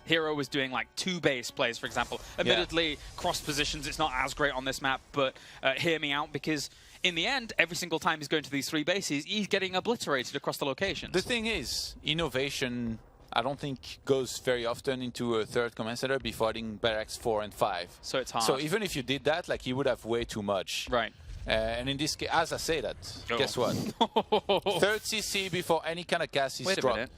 Hero was doing like 2 base plays, for example. Admittedly, cross positions, it's not as great on this map, but hear me out, because in the end, every single time he's going to these 3 bases, he's getting obliterated across the locations. The thing is, INnoVation, I don't think, goes very often into a 3rd command center before adding barracks 4 and 5. So it's hard. So even if you did that, like, you would have way too much. Right. And in this case, as I say that, guess what? 3rd CC before any kind of gas is Wait a dropped. minute.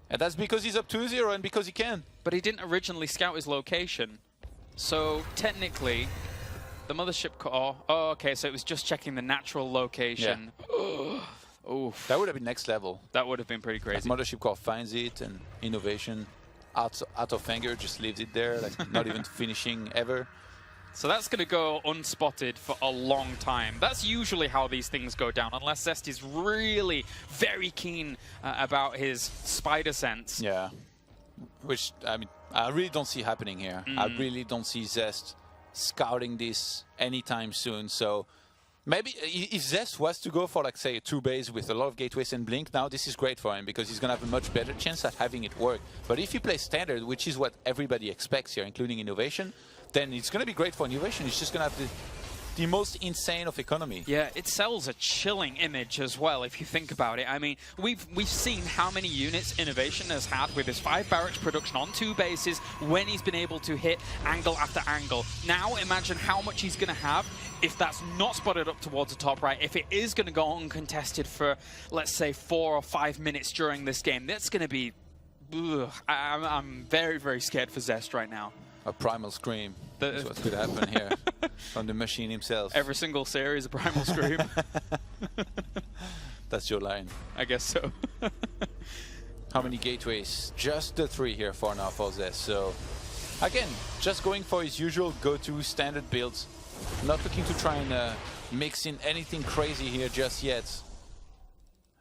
And that's because he's up 2-0 and because he can. But he didn't originally scout his location. So technically, the mothership core... Oh, okay, so it was just checking the natural location. Yeah. Oof. That would have been next level. That would have been pretty crazy. Like, Mothership Core finds it, and INnoVation out of anger just leaves it there, like not even finishing ever. So that's going to go unspotted for a long time. That's usually how these things go down, unless Zest is really very keen about his spider sense. Yeah, which, I mean, I really don't see happening here. I really don't see Zest scouting this anytime soon. So maybe if Zest was to go for, like, say, a 2-base with a lot of gateways and blink, now this is great for him because he's going to have a much better chance at having it work. But if he plays standard, which is what everybody expects here, including INnoVation, then it's going to be great for INnoVation. It's just going to have the most insane of economy. Yeah, it sells a chilling image as well, if you think about it. I mean, we've seen how many units INnoVation has had with his 5 barracks production on 2 bases when he's been able to hit angle after angle. Now imagine how much he's going to have if that's not spotted up towards the top right. If it is going to go uncontested for, let's say, 4 or 5 minutes during this game, that's going to be... Ugh, I'm very, very scared for Zest right now. A primal scream is what could happen here from the machine himself. Every single series, a primal scream. That's your line. I guess so. How many gateways? Just the 3 here for now for Zest. So again, just going for his usual go-to standard builds. Not looking to try and mix in anything crazy here just yet.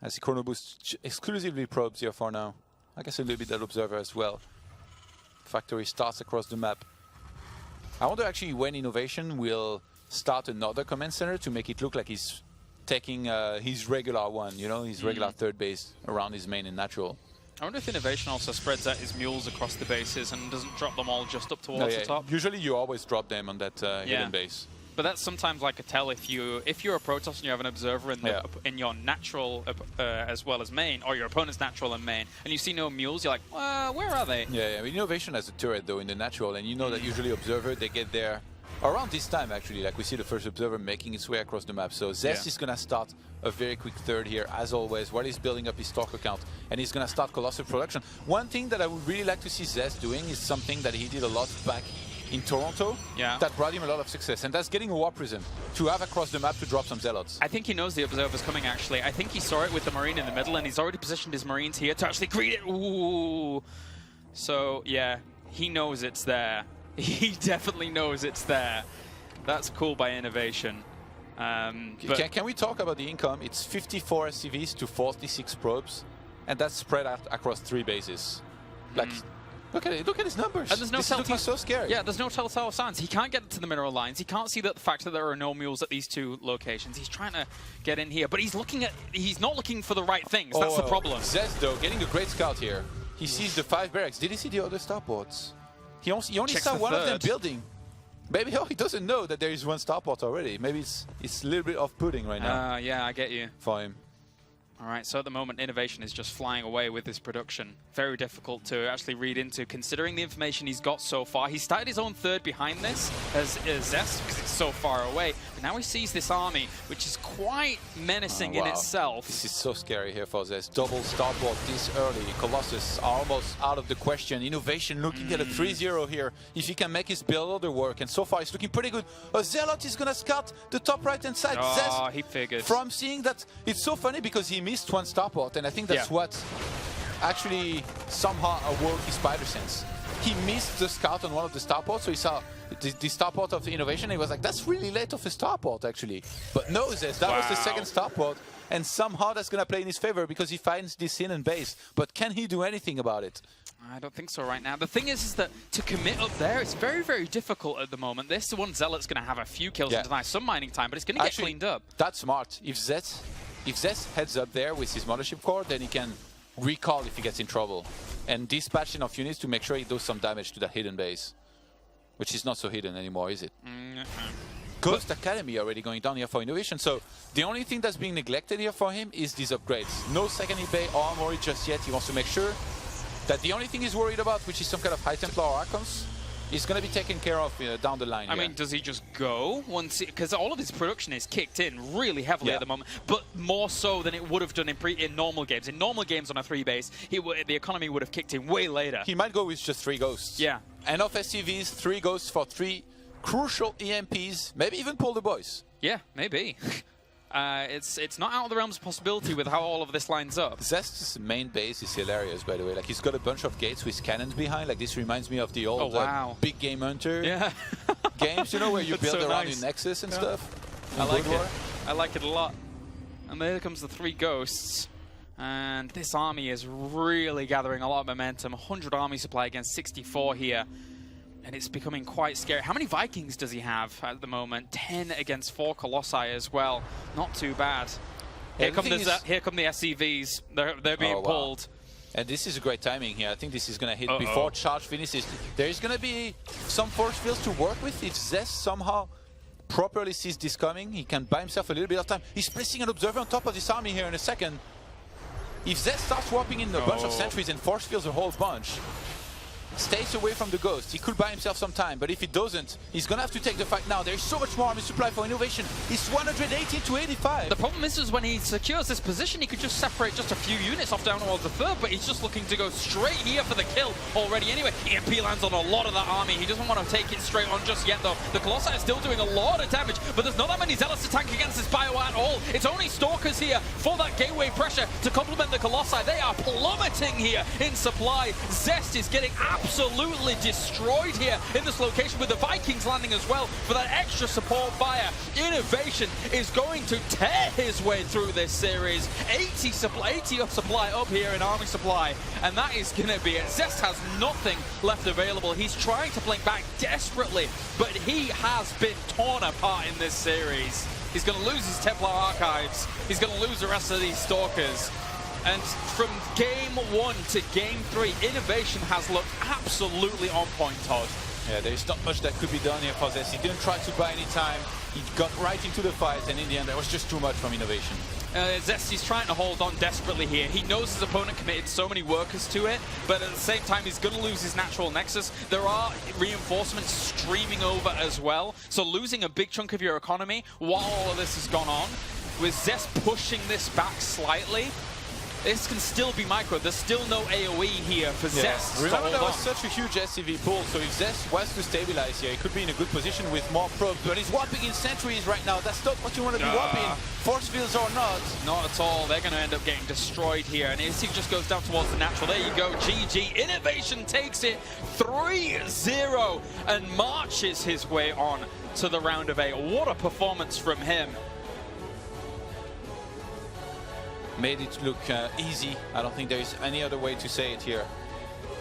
As he chrono boosts exclusively probes here for now. I guess a little bit that observer as well. Factory starts across the map. I wonder actually when INnoVation will start another command center to make it look like he's taking his regular one, you know, his regular 3rd base around his main and natural. I wonder if INnoVation also spreads out his mules across the bases and doesn't drop them all just up towards the top. Usually you always drop them on that hidden base. But that's sometimes like a tell if you're a Protoss and you have an observer in your natural as well as main, or your opponent's natural and main, and you see no mules, you're like, where are they? Yeah, INnoVation has a turret though in the natural, and you know that usually observer, they get there around this time actually, like we see the first observer making its way across the map. So Zest is going to start a very quick 3rd here as always, while he's building up his Stalker count, and he's going to start Colossal production. One thing that I would really like to see Zest doing is something that he did a lot back in Toronto that brought him a lot of success, and that's getting a War Prison to have across the map to drop some Zealots. I think he knows the Observer's coming, actually. I think he saw it with the Marine in the middle, and he's already positioned his Marines here to actually greet it. Ooh. So, yeah, he knows it's there. He definitely knows it's there. That's cool by INnoVation. Can we talk about the income? It's 54 SCVs to 46 probes, and that's spread out across 3 bases. Like, look at it. Look at his numbers. And there's no this is so scary. Yeah, there's no telltale signs. He can't get to the mineral lines. He can't see the fact that there are no mules at these 2 locations. He's trying to get in here, but he's not looking for the right things. That's the problem. Zest, though, getting a great scout here. He sees the 5 barracks. Did he see the other starports? He only saw one of them building. Maybe he doesn't know that there is one starport already. Maybe it's a little bit off-putting right now. Yeah, I get you. For him. All right, so at the moment, INnoVation is just flying away with this production. Very difficult to actually read into, considering the information he's got so far. He started his own third behind this as Zest, because it's so far away. But now he sees this army, which is quite menacing in itself. This is so scary here for Zest. Double starboard this early. Colossus are almost out of the question. INnoVation looking at a 3-0 here. If he can make his build order work, and so far it's looking pretty good. A Zealot is going to scout the top right-hand side. Oh, Zest, he figured. From seeing that, it's so funny because he missed one starport, and I think that's what actually somehow awoke his spider sense. He missed the scout on one of the starports, so he saw the starport of the INnoVation, and he was like, that's really late of a starport, actually. But no, Zest, that was the second starport, and somehow that's going to play in his favor because he finds this hidden base. But can he do anything about it? I don't think so right now. The thing is that to commit up there, it's very, very difficult at the moment. This one Zealot's going to have a few kills and deny some mining time, but it's going to get cleaned up. That's smart. If Zest heads up there with his mothership core, then he can recall if he gets in trouble and dispatch enough units to make sure he does some damage to that hidden base, which is not so hidden anymore, is it? Ghost Academy already going down here for INnoVation, so the only thing that's being neglected here for him is these upgrades. No second eBay or armory just yet. He wants to make sure that the only thing he's worried about, which is some kind of High Templar or Archons, is going to be taken care of down the line. I mean, does he just go once? Because all of his production is kicked in really heavily at the moment, but more so than it would have done in normal games. In normal games on a 3-base, the economy would have kicked in way later. He might go with just 3 ghosts. Yeah. Enough SCVs, 3 ghosts for 3 crucial EMPs, maybe even pull the boys. Yeah, maybe. It's not out of the realms of possibility with how all of this lines up. Zest's main base is hilarious, by the way. Like, he's got a bunch of gates with cannons behind. Like, this reminds me of the old Big Game Hunter games, you know, where you build around your Nexus and stuff. I like it. I like it a lot. And there comes the 3 ghosts. And this army is really gathering a lot of momentum. 100 army supply against 64 here. And it's becoming quite scary. How many Vikings does he have at the moment? 10 against 4 Colossi as well. Not too bad. Here come the SCVs. They're being pulled. And this is a great timing here. I think this is going to hit before charge finishes. There is going to be some force fields to work with. If Zest somehow properly sees this coming, he can buy himself a little bit of time. He's placing an observer on top of this army here in a second. If Zest starts warping in a bunch of sentries and force fields a whole bunch, stays away from the ghost, he could buy himself some time, but if he doesn't, he's gonna have to take the fight now. There's so much more army supply for INnoVation. It's 180 to 85. The problem is when he secures this position, he could just separate just a few units off down towards the third, but he's just looking to go straight here for the kill already anyway. EMP lands on a lot of that army. He doesn't want to take it straight on just yet, though. The Colossi is still doing a lot of damage, but there's not that many Zealots to tank against this bio at all. It's only Stalkers here for that gateway pressure to complement the Colossi. They are plummeting here in supply. Zest is getting absolutely destroyed here in this location, with the Vikings landing as well for that extra support fire. INnoVation is going to tear his way through this series. 80 of supply up here in army supply, and that is going to be it. Zest has nothing left available. He's trying to blink back desperately, but he has been torn apart in this series. He's going to lose his Templar archives. He's going to lose the rest of these Stalkers. And from game 1 to game 3, INnoVation has looked absolutely on point, Todd. Yeah, there's not much that could be done here for Zest. He didn't try to buy any time. He got right into the fight, and in the end, there was just too much from INnoVation. Zest is trying to hold on desperately here. He knows his opponent committed so many workers to it, but at the same time, he's going to lose his natural nexus. There are reinforcements streaming over as well, so losing a big chunk of your economy while all of this has gone on, with Zest pushing this back slightly, this can still be micro. There's still no AoE here for Zest. Remember, that was such a huge SCV pull, so if Zest was to stabilize here, he could be in a good position with more probes, but he's warping in sentries right now. That's not what you want to be warping, force fields or not. Not at all. They're going to end up getting destroyed here, and AC just goes down towards the natural. There you go, GG. INnoVation takes it 3-0 and marches his way on to the round of 8. What a performance from him. Made it look easy. I don't think there is any other way to say it here.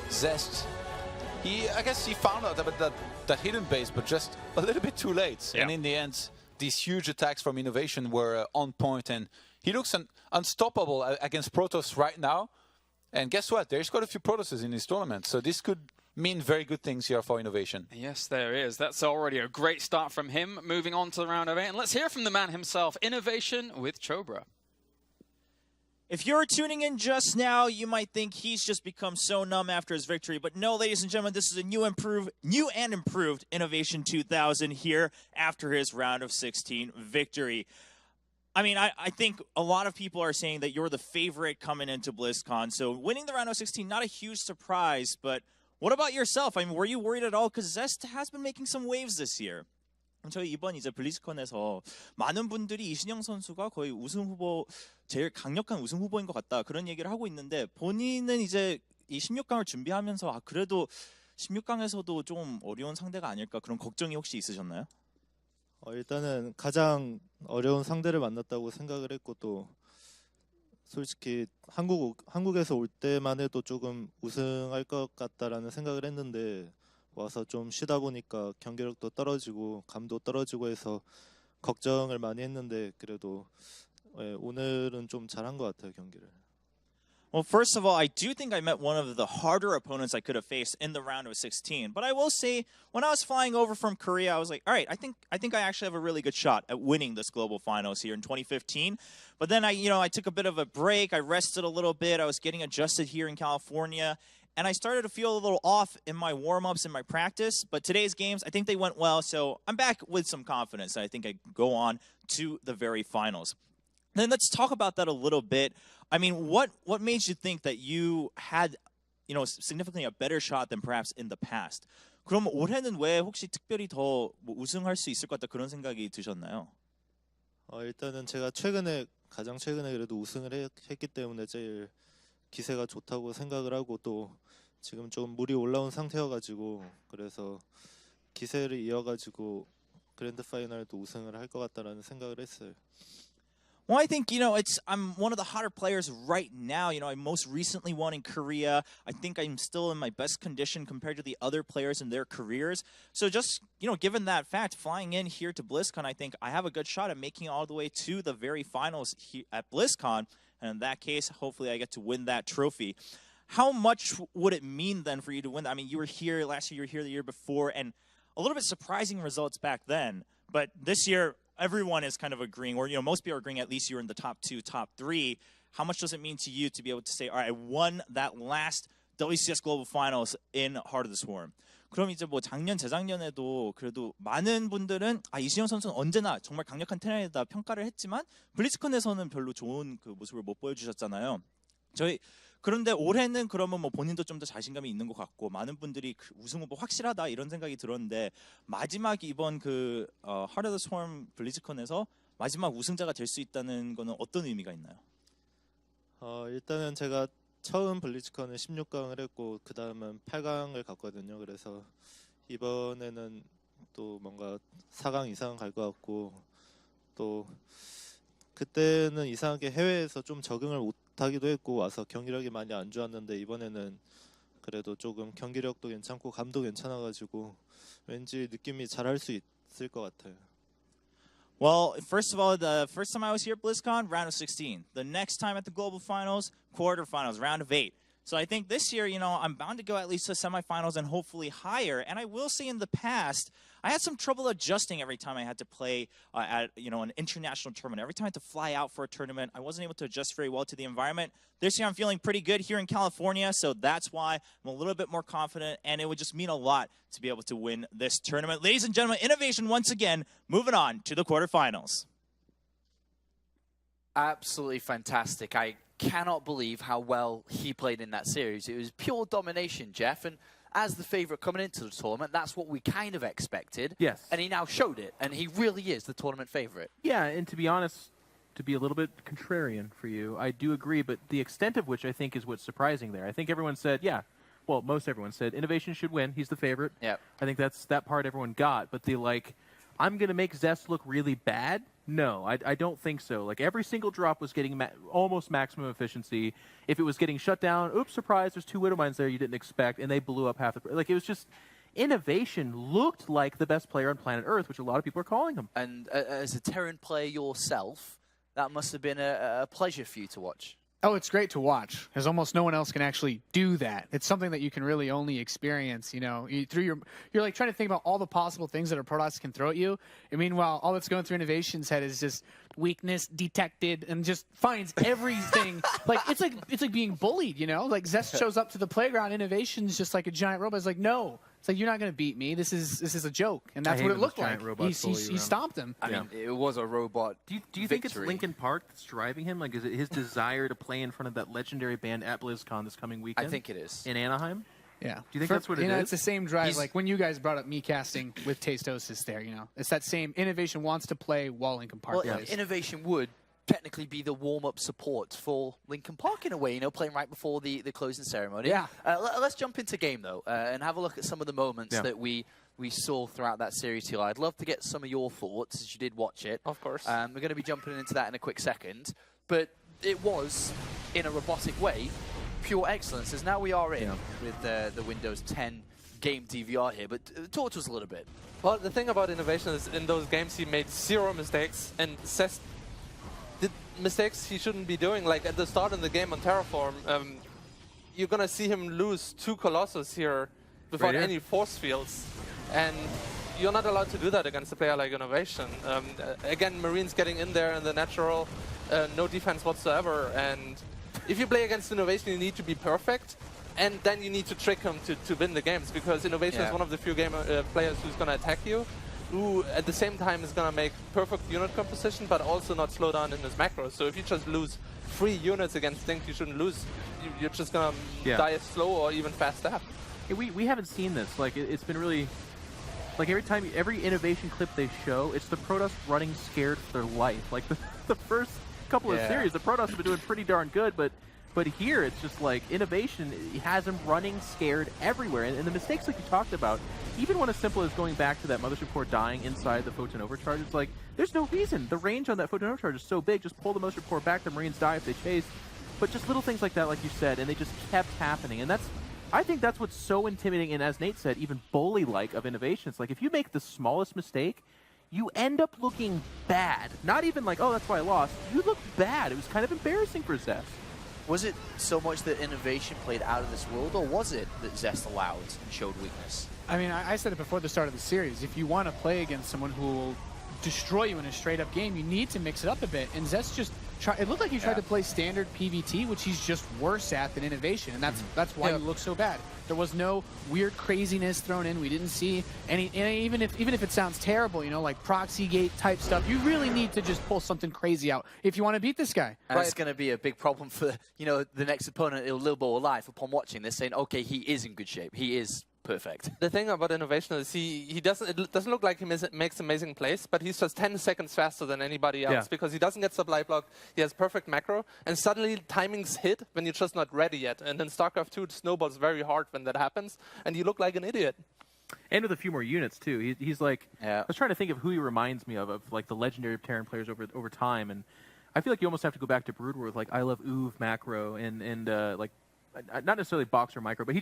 Zest, I guess he found out about that hidden base, but just a little bit too late. Yeah. And in the end, these huge attacks from INnoVation were on point, and he looks unstoppable against Protoss right now. And guess what? There's quite a few Protosses in this tournament, so this could mean very good things here for INnoVation. Yes, there is. That's already a great start from him. Moving on to the round of 8, and let's hear from the man himself, INnoVation with Chobra. If you're tuning in just now, you might think he's just become so numb after his victory. But no, ladies and gentlemen, this is a new and improved INnoVation 2000 here after his round of 16 victory. I mean, I think a lot of people are saying that you're the favorite coming into BlizzCon. So winning the round of 16, not a huge surprise. But what about yourself? I mean, were you worried at all? Because Zest has been making some waves this year. 저희 이번 이제 블리즈컨에서 많은 분들이 이신영 선수가 거의 우승 후보 제일 강력한 우승 후보인 것 같다 그런 얘기를 하고 있는데 본인은 이제 이 16강을 준비하면서 그래도 16강에서도 좀 어려운 상대가 아닐까 그런 걱정이 혹시 있으셨나요? 일단은 가장 어려운 상대를 만났다고 생각을 했고 또 솔직히 한국에서 올 때만 해도 조금 우승할 것 같다라는 생각을 했는데 와서 좀 쉬다 보니까 경기력도 떨어지고 감도 떨어지고 해서 걱정을 많이 했는데 그래도 오늘은 좀 잘한 것 같아요 경기를. Well, first of all, I do think I met one of the harder opponents I could have faced in the round of 16. But I will say, when I was flying over from Korea, I was like, all right, I think I actually have a really good shot at winning this global finals here in 2015. But then I took a bit of a break. I rested a little bit. I was getting adjusted here in California. And I started to feel a little off in my warm-ups and my practice. But today's games, I think they went well. So I'm back with some confidence. I think I go on to the very finals. Then let's talk about that a little bit. I mean, what made you think that you had, significantly a better shot than perhaps in the past? 그럼 올해는 왜 혹시 특별히 더 우승할 수 있을 것 같다 그런 생각이 드셨나요? 일단은 제가 가장 최근에 그래도 우승을 했기 때문에 제일 기세가 좋다고 생각을 하고 또 지금 좀 물이 올라온 상태여가지고 그래서 기세를 이어가지고 그랜드 파이널도 우승을 할 것 같다라는 생각을 했어요. Well, I think, I'm one of the hotter players right now. I most recently won in Korea. I think I'm still in my best condition compared to the other players in their careers. So just, given that fact, flying in here to BlizzCon, I think I have a good shot at making it all the way to the very finals here at BlizzCon. And in that case, hopefully I get to win that trophy. How much would it mean then for you to win? I mean, you were here last year, you were here the year before, and a little bit surprising results back then. But this year, everyone is kind of agreeing, or most people are agreeing at least you're in the top 2, top 3. How much does it mean to you to be able to say, all right, I won that last WCS Global Finals in Heart of the Swarm? 그럼 이제 작년, 재작년에도 그래도 많은 분들은 이신영 선수는 언제나 정말 강력한 테란이다 평가를 했지만 블리즈컨에서는 별로 좋은 그 모습을 못 보여주셨잖아요. 그런데 올해는 그러면 본인도 좀 더 자신감이 있는 것 같고 많은 분들이 우승 후보 확실하다 이런 생각이 들었는데 마지막 이번 그 Heart of the Swarm 블리즈컨에서 마지막 우승자가 될 수 있다는 거는 어떤 의미가 있나요? 일단은 제가 처음 블리즈컨은 16강을 했고 그 다음은 8강을 갔거든요. 그래서 이번에는 또 뭔가 4강 이상 갈 것 같고 또 그때는 이상하게 해외에서 좀 적응을 못하기도 했고 와서 경기력이 많이 안 좋았는데 이번에는 그래도 조금 경기력도 괜찮고 감도 괜찮아가지고 왠지 느낌이 잘할 수 있을 것 같아요. Well, first of all, the first time I was here at BlizzCon, round of 16. The next time at the Global Finals, quarterfinals, round of 8. So I think this year, I'm bound to go at least to semifinals and hopefully higher. And I will say in the past, I had some trouble adjusting every time I had to play at an international tournament. Every time I had to fly out for a tournament, I wasn't able to adjust very well to the environment. This year I'm feeling pretty good here in California, so that's why I'm a little bit more confident, and it would just mean a lot to be able to win this tournament. Ladies and gentlemen, INnoVation once again moving on to the quarterfinals. Absolutely fantastic. I cannot believe how well he played in that series. It was pure domination, Jeff, and as the favourite coming into the tournament, that's what we kind of expected. Yes. And he now showed it, and he really is the tournament favourite. Yeah, and to be honest, to be a little bit contrarian for you, I do agree, but the extent of which I think is what's surprising there. I think everyone said, most everyone said INnoVation should win. He's the favorite. Yep. I think that's that part everyone got, but I'm going to make Zest look really bad? No, I don't think so. Every single drop was getting almost maximum efficiency. If it was getting shut down, oops, surprise, there's 2 Widow Mines there you didn't expect, and they blew up half the... it was just... INnoVation looked like the best player on planet Earth, which a lot of people are calling him. And as a Terran player yourself, that must have been a pleasure for you to watch. Oh, it's great to watch, because almost no one else can actually do that. It's something that you can really only experience, you're like trying to think about all the possible things that a Protoss can throw at you. And meanwhile, all that's going through INnoVation's head is just weakness detected and just finds everything. It's like being bullied, Like Zest shows up to the playground, INnoVation's just like a giant robot. It's like, no. It's like, you're not going to beat me. This is a joke. And that's what it looked like. He stomped him. I mean, it was a robot. Do you think it's Linkin Park that's driving him? Like, is it his desire to play in front of that legendary band at BlizzCon this coming weekend? I think it is. In Anaheim? Yeah. Do you think that's what it is? It's the same drive. Like when you guys brought up me casting with Tastosis there, it's that same INnoVation wants to play while Linkin Park plays. INnoVation would technically be the warm-up support for Linkin Park in a way, playing right before the closing ceremony. Yeah. Let's jump into game, though, and have a look at some of the moments that we saw throughout that series, Eli. I'd love to get some of your thoughts, as you did watch it. Of course. We're going to be jumping into that in a quick second. But it was, in a robotic way, pure excellence, as now we are in with the Windows 10 game DVR here. But talk to us a little bit. Well, the thing about INnoVation is in those games he made 0 mistakes, and Zest did mistakes he shouldn't be doing. Like at the start of the game on Terraform, you're going to see him lose 2 Colossus here without any force fields. And you're not allowed to do that against a player like INnoVation. Again, Marines getting in there in the natural, no defense whatsoever. And if you play against INnoVation, you need to be perfect. And then you need to trick him to win the games, because INnoVation is one of the few players who's going to attack you, who at the same time is going to make perfect unit composition, but also not slow down in his macros. So if you just lose 3 units against things you shouldn't lose, you're just going to die slow or even fast up. Yeah, we haven't seen this. Like, it's been really... Like, every INnoVation clip they show, it's the Protoss running scared for their life. Like, the first couple of series, the Protoss have been doing pretty darn good, but here it's just like INnoVation has them running scared everywhere. And the mistakes like you talked about, even one as simple as going back to that Mothership Core dying inside the Photon Overcharge, it's like, there's no reason. The range on that Photon Overcharge is so big, just pull the Mothership Core back, the Marines die if they chase. But just little things like that, like you said, and they just kept happening. And I think that's what's so intimidating, and as Nate said, even bully-like of INnoVation. It's like, if you make the smallest mistake, you end up looking bad. Not even like, oh, that's why I lost. You look bad. It was kind of embarrassing for Zest. Was it so much that INnoVation played out of this world, or was it that Zest allowed and showed weakness? I mean, I said it before the start of the series. If you want to play against someone who will destroy you in a straight-up game, you need to mix it up a bit. And Zest just it looked like he tried to play standard PvT, which he's just worse at than INnoVation, and that's why he looked so bad. There was no weird craziness thrown in. We didn't see any, and even if it sounds terrible, like proxy gate type stuff, you really need to just pull something crazy out if you want to beat this guy. And it's going to be a big problem for the next opponent in Lil Bowl Life upon watching this, saying, okay, he is in good shape. He is perfect. The thing about INnoVation is it doesn't look like he makes amazing plays, but he's just 10 seconds faster than anybody else because he doesn't get supply blocked. He has perfect macro, and suddenly timings hit when you're just not ready yet. And in StarCraft 2, it snowballs very hard when that happens, and you look like an idiot. And with a few more units too. He's like, I was trying to think of who he reminds me of like the legendary Terran players over time, and I feel like you almost have to go back to Brood War with like I Love Uv macro and like. Not necessarily box or micro, but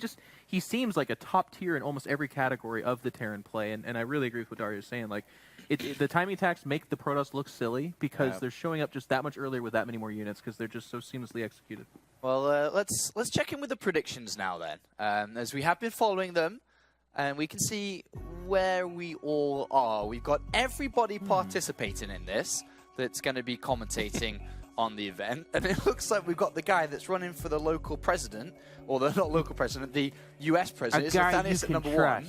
he seems like a top tier in almost every category of the Terran play, and I really agree with what Dario is saying. Like, the timing attacks make the Protoss look silly because they're showing up just that much earlier with that many more units because they're just so seamlessly executed. Well, let's check in with the predictions now then, as we have been following them, and we can see where we all are. We've got everybody participating in this that's going to be commentating on the event, and it looks like we've got the guy that's running for the local president, or the not local president, the US president. It's Nathanius at number 1.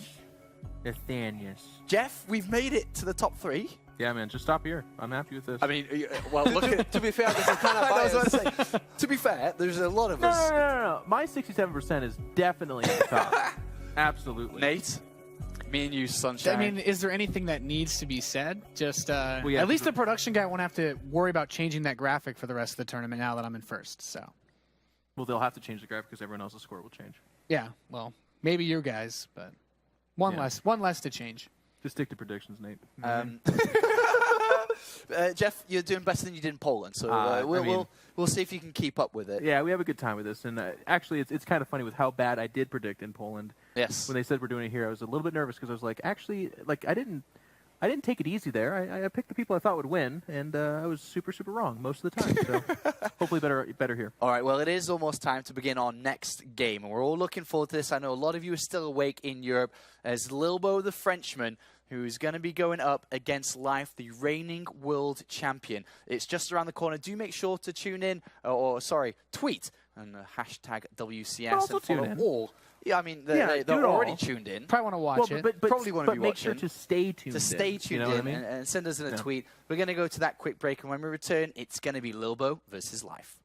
Nathanius. Jeff, we've made it to the top 3. Yeah, man, just stop here. I'm happy with this. I mean, well, look at to be fair, there's a kind of bias. To be fair, there's a lot of us. No. My 67% is definitely at the top. Absolutely. Nate? Me and you, Sunshine. I mean, is there anything that needs to be said? Just at least the production guy won't have to worry about changing that graphic for the rest of the tournament now that I'm in first. So, well, they'll have to change the graphic because everyone else's score will change. Yeah, well, maybe you guys, but one less to change. Just stick to predictions, Nate. Jeff, you're doing better than you did in Poland, so we'll see if you can keep up with it. Yeah, we have a good time with this, and actually, it's kind of funny with how bad I did predict in Poland. Yes. When they said we're doing it here, I was a little bit nervous because I was like, actually, like I didn't I didn't take it easy there. I picked the people I thought would win, and I was super, super wrong most of the time. So hopefully better here. All right, well, it is almost time to begin our next game, and we're all looking forward to this. I know a lot of you are still awake in Europe as Lilbo the Frenchman, who's going to be going up against Life, the reigning world champion. It's just around the corner. Do make sure to tune in, tweet, and hashtag WCS also and follow tune in. all. Yeah, I mean, they're already tuned in. Probably want to watch it. But Probably want to be make watching. sure to stay tuned To stay tuned you know in what I mean? and send us in a tweet. We're going to go to that quick break, and when we return, it's going to be Lilbo versus Life.